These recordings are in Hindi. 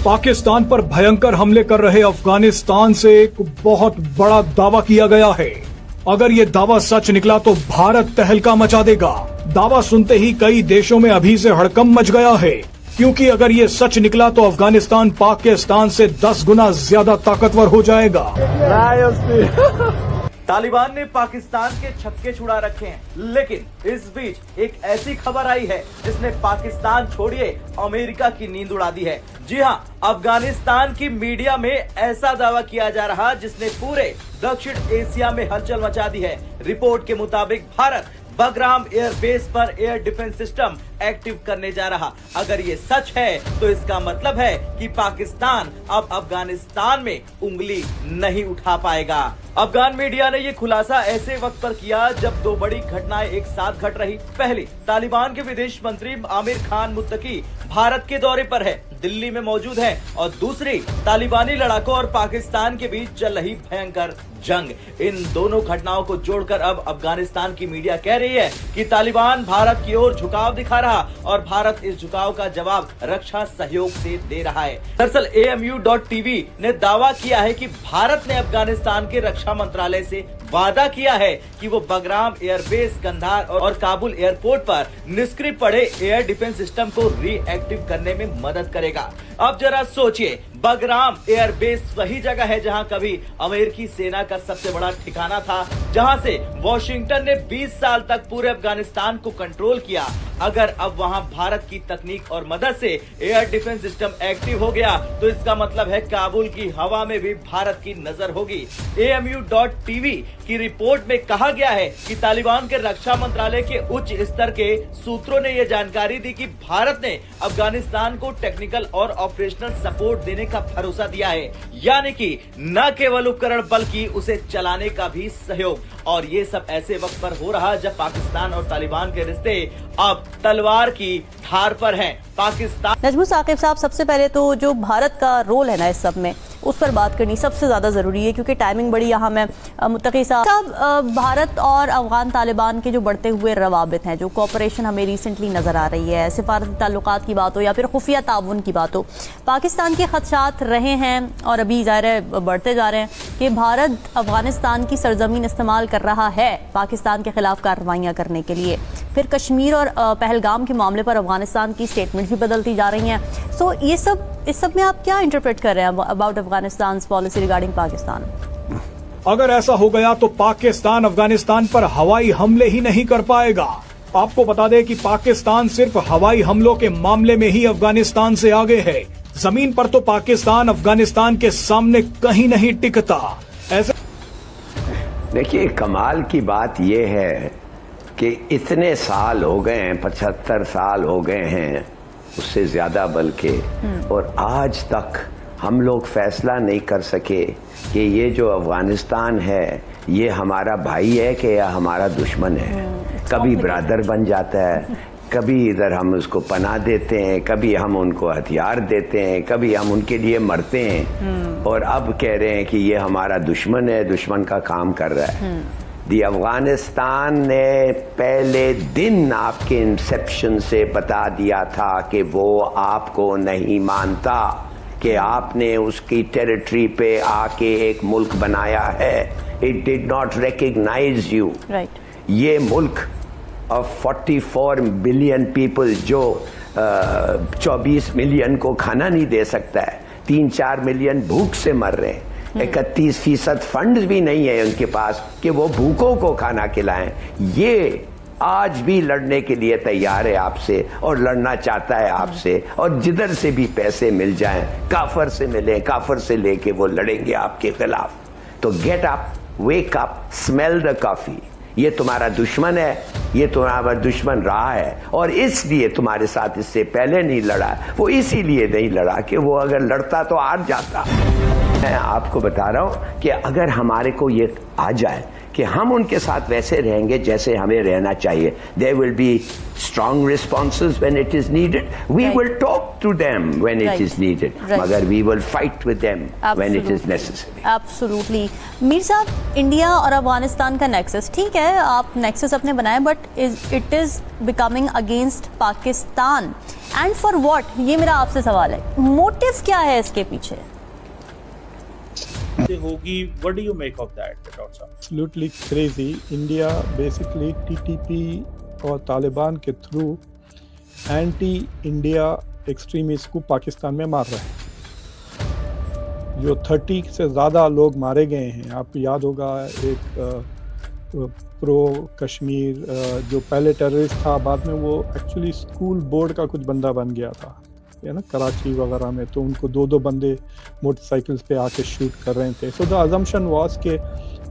पाकिस्तान पर भयंकर हमले कर रहे अफगानिस्तान से एक बहुत बड़ा दावा किया गया है। अगर ये दावा सच निकला तो भारत तहलका मचा देगा। दावा सुनते ही कई देशों में अभी से हड़कंप मच गया है, क्योंकि अगर ये सच निकला तो अफगानिस्तान पाकिस्तान से 10 गुना ज्यादा ताकतवर हो जाएगा। तालिबान ने पाकिस्तान के छक्के छुड़ा रखे हैं, लेकिन इस बीच एक ऐसी खबर आई है जिसने पाकिस्तान छोड़िए अमेरिका की नींद उड़ा दी है। जी हां, अफगानिस्तान की मीडिया में ऐसा दावा किया जा रहा जिसने पूरे दक्षिण एशिया में हलचल मचा दी है। रिपोर्ट के मुताबिक भारत बगराम एयरबेस पर एयर डिफेंस सिस्टम एक्टिव करने जा रहा। अगर ये सच है तो इसका मतलब है कि पाकिस्तान अब अफगानिस्तान में उंगली नहीं उठा पाएगा। अफगान मीडिया ने ये खुलासा ऐसे वक्त पर किया जब दो बड़ी घटनाएं एक साथ घट रही। पहली, तालिबान के विदेश मंत्री आमिर खान मुत्तकी भारत के दौरे पर है, दिल्ली में मौजूद है, और दूसरी, तालिबानी लड़ाकों और पाकिस्तान के बीच चल रही भयंकर जंग। इन दोनों घटनाओं को जोड़कर अब अफगानिस्तान की मीडिया कह रही है कि तालिबान भारत की ओर झुकाव दिखा रहा और भारत इस झुकाव का जवाब रक्षा सहयोग से दे रहा है। दरअसल AMU.TV ने दावा किया है कि भारत ने अफगानिस्तान के रक्षा मंत्रालय से वादा किया है कि वो बगराम एयरबेस, कंधार और काबुल एयरपोर्ट पर निष्क्रिय पड़े एयर डिफेंस सिस्टम को रीएक्टिव करने में मदद करेगा। अब जरा सोचिए, बगराम एयरबेस वही जगह है जहां कभी अमेरिकी सेना का सबसे बड़ा ठिकाना था, जहां से वॉशिंगटन ने 20 साल तक पूरे अफगानिस्तान को कंट्रोल किया। अगर अब वहां भारत की तकनीक और मदद से एयर डिफेंस सिस्टम एक्टिव हो गया तो इसका मतलब है काबुल की हवा में भी भारत की नजर होगी। AMU.TV की रिपोर्ट में कहा गया है कि तालिबान के रक्षा मंत्रालय के उच्च स्तर के सूत्रों ने यह जानकारी दी कि भारत ने अफगानिस्तान को टेक्निकल और ऑपरेशनल सपोर्ट देने का भरोसा दिया है, यानी कि न केवल उपकरण बल्कि उसे चलाने का भी सहयोग। और ये सब ऐसे वक्त पर हो रहा जब पाकिस्तान और तालिबान के रिश्ते अब तलवार की धार पर हैं। पाकिस्तान नजमुल साकिब साहब, सबसे पहले तो जो भारत का रोल है ना इस सब में, उस पर बात करनी सबसे ज़्यादा ज़रूरी है, क्योंकि टाइमिंग बड़ी अहम है। मुत्तकी साहब, भारत और अफगान तालिबान के जो बढ़ते हुए रवाबित हैं, जो कोऑपरेशन हमें रिसेंटली नज़र आ रही है, सिफारती ताल्लुकात की बात हो या फिर खुफिया ताउन की बात हो, पाकिस्तान के खदशात रहे हैं और अभी ज़ाहिर है बढ़ते जा रहे हैं कि भारत अफगानिस्तान की सरजमीन इस्तेमाल कर रहा है पाकिस्तान के खिलाफ कार्रवाइयाँ करने के लिए। फिर कश्मीर और पहलगाम के मामले पर अफगानिस्तान की स्टेटमेंट भी बदलती जा रही हैं। सो इस सब में आप क्या इंटरप्रेट कर रहे हैं about Afghanistan policy regarding Pakistan? अगर ऐसा हो गया तो पाकिस्तान अफगानिस्तान पर हवाई हमले ही नहीं कर पाएगा। आपको बता दें कि पाकिस्तान सिर्फ हवाई हमलों के मामले में ही अफगानिस्तान से आगे है। जमीन पर तो पाकिस्तान अफगानिस्तान के सामने कहीं नहीं टिकता। ऐसे देखिए, कमाल की बात यह है कि इतने साल हो गए हैं, 75 साल हो गए हैं, उससे ज्यादा बल्कि, और आज तक हम लोग फैसला नहीं कर सके कि ये जो अफगानिस्तान है ये हमारा भाई है कि या हमारा दुश्मन है। कभी ब्रदर बन जाता है, कभी इधर हम उसको पनाह देते हैं, कभी हम उनको हथियार देते हैं, कभी हम उनके लिए मरते हैं, और अब कह रहे हैं कि ये हमारा दुश्मन है, दुश्मन का काम कर रहा है। अफगानिस्तान ने पहले दिन आपके इंसेप्शन से बता दिया था कि वो आपको नहीं मानता, कि आपने उसकी टेरिटरी पे आके एक मुल्क बनाया है। It did not recognize you. ये मुल्क ऑफ 44 बिलियन पीपल जो 24 मिलियन को खाना नहीं दे सकता है, 3-4 मिलियन भूख से मर रहे हैं, 31% फंड भी नहीं है उनके पास कि वो भूखों को खाना खिलाएं। ये आज भी लड़ने के लिए तैयार है आपसे और लड़ना चाहता है आपसे, और जिधर से भी पैसे मिल जाएं, काफर से मिले, काफर से लेके वो लड़ेंगे आपके खिलाफ। तो get up, wake up, smell the coffee. ये तुम्हारा दुश्मन है, ये तुम्हारा दुश्मन रहा है, और इसलिए तुम्हारे साथ इससे पहले नहीं लड़ा। वो इसीलिए नहीं लड़ा कि वो अगर लड़ता तो हार जाता। मैं आपको बता रहा हूं कि अगर हमारे को ये आ जाए कि हम उनके साथ वैसे रहेंगे जैसे हमें रहना चाहिए. There will be strong responses when it is needed. We Right. will talk to them when it Right. is needed. Right. मगर we will fight with them when it is necessary. Absolutely. Mir साहब, इंडिया और अफगानिस्तान का नेक्सस, ठीक है, आप नेक्सस अपने बनाए, but it is becoming against Pakistan, and for what? ये मेरा आपसे सवाल है. मोटिव क्या है इसके पीछे? होगी. What do you make of that, Dr. Saab? Absolutely crazy. India basically TTP और तालिबान के थ्रू एंटी इंडिया एक्सट्रीमिस्ट को पाकिस्तान में मार रहे हैं. जो 30 से ज़्यादा लोग मारे गए हैं. आपको याद होगा एक प्रो कश्मीर जो पहले टेररिस्ट था, बाद में वो एक्चुअली स्कूल बोर्ड का कुछ बंदा बन गया था, है ना, कराची वगैरह में. तो उनको दो बंदे मोटरसाइकिल्स पे आके शूट कर रहे थे. सो द अजम्पशन वाज के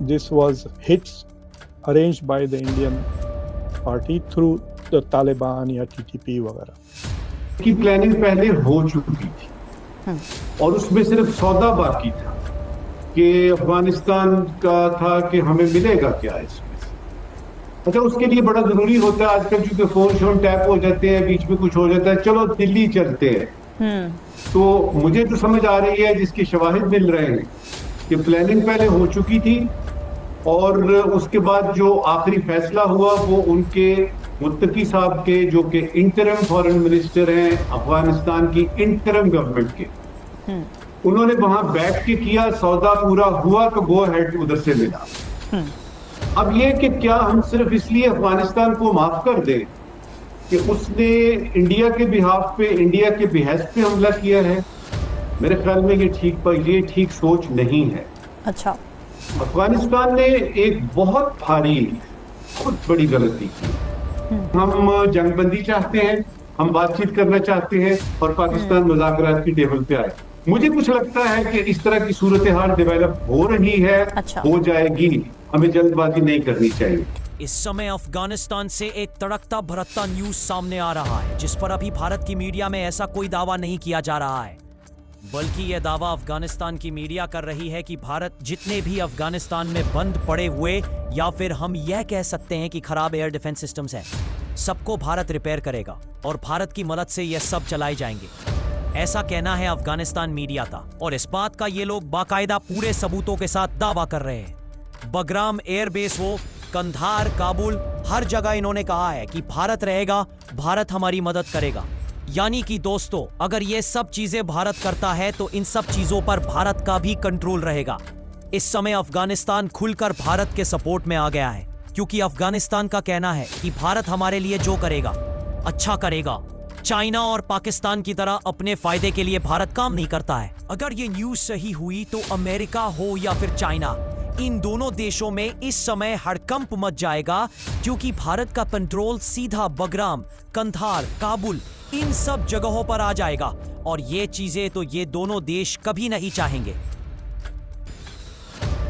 this was hits arranged by the Indian party through the Taliban या टीटीपी वगैरह. की प्लानिंग पहले हो चुकी थी और उसमें सिर्फ सौदा बाकी था कि अफगानिस्तान का था कि हमें मिलेगा क्या इसमें. अच्छा, उसके लिए बड़ा जरूरी होता है आजकल, चूंकि फोन शोन टैप हो जाते हैं, बीच में कुछ हो जाता है, चलो दिल्ली चलते हैं. तो मुझे तो समझ आ रही है, जिसके शवाहिद मिल रहे हैं, कि प्लानिंग पहले हो चुकी थी और उसके बाद जो आखिरी फैसला हुआ वो उनके मुत्तकी साहब के, जो कि इंटरम फॉरेन मिनिस्टर हैं अफगानिस्तान की इंटरम गवर्नमेंट के, उन्होंने वहां बैठ के किया. सौदा पूरा हुआ तो गो हेड उधर से मिला. अब ये कि क्या हम सिर्फ इसलिए अफगानिस्तान को माफ कर दें कि उसने इंडिया के बिहाफ पे, इंडिया के बिहेस्ट पे हमला किया है? मेरे ख्याल में ये ठीक सोच नहीं है. अच्छा, अफगानिस्तान ने एक बहुत बड़ी गलती की. हम जंगबंदी चाहते हैं, हम बातचीत करना चाहते हैं और पाकिस्तान मुज़ाकरात की टेबल पे आए. मुझे कुछ लगता है कि इस तरह की सूरत हाल डेवलप हो रही है. अच्छा. हो जाएगी. हमें जल्दबाजी नहीं करनी चाहिए. इस समय अफगानिस्तान से एक तड़कता भड़कता न्यूज सामने आ रहा है, जिस पर अभी भारत की मीडिया में ऐसा कोई दावा नहीं किया जा रहा है, बल्कि यह दावा अफगानिस्तान की मीडिया कर रही है कि भारत जितने भी अफगानिस्तान में बंद पड़े हुए, या फिर हम यह कह सकते हैं कि खराब एयर डिफेंस सिस्टम्स हैं, सबको भारत रिपेयर करेगा और भारत की मदद से यह सब चलाए जाएंगे. ऐसा कहना है अफगानिस्तान मीडिया का, और इस बात का ये लोग बाकायदा पूरे सबूतों के साथ दावा कर रहे हैं. बगराम एयरबेस हो, कंधार, काबुल, हर जगह इन्होंने कहा है कि भारत रहेगा, भारत हमारी मदद करेगा. यानी कि दोस्तों, अगर ये सब चीजें भारत करता है तो इन सब चीजों पर भारत का भी कंट्रोल रहेगा. इस समय अफगानिस्तान खुलकर भारत के सपोर्ट में आ गया है, क्योंकि अफगानिस्तान का कहना है कि भारत हमारे लिए जो करेगा अच्छा करेगा. चाइना और पाकिस्तान की तरह अपने फायदे के लिए भारत काम नहीं करता है. अगर ये न्यूज सही हुई तो अमेरिका हो या फिर चाइना, इन दोनों देशों में इस समय हड़कंप मच जाएगा, क्योंकि भारत का कंट्रोल सीधा बगराम, कंधार, काबुल, इन सब जगहों पर आ जाएगा. और ये चीजें तो ये दोनों देश कभी नहीं चाहेंगे.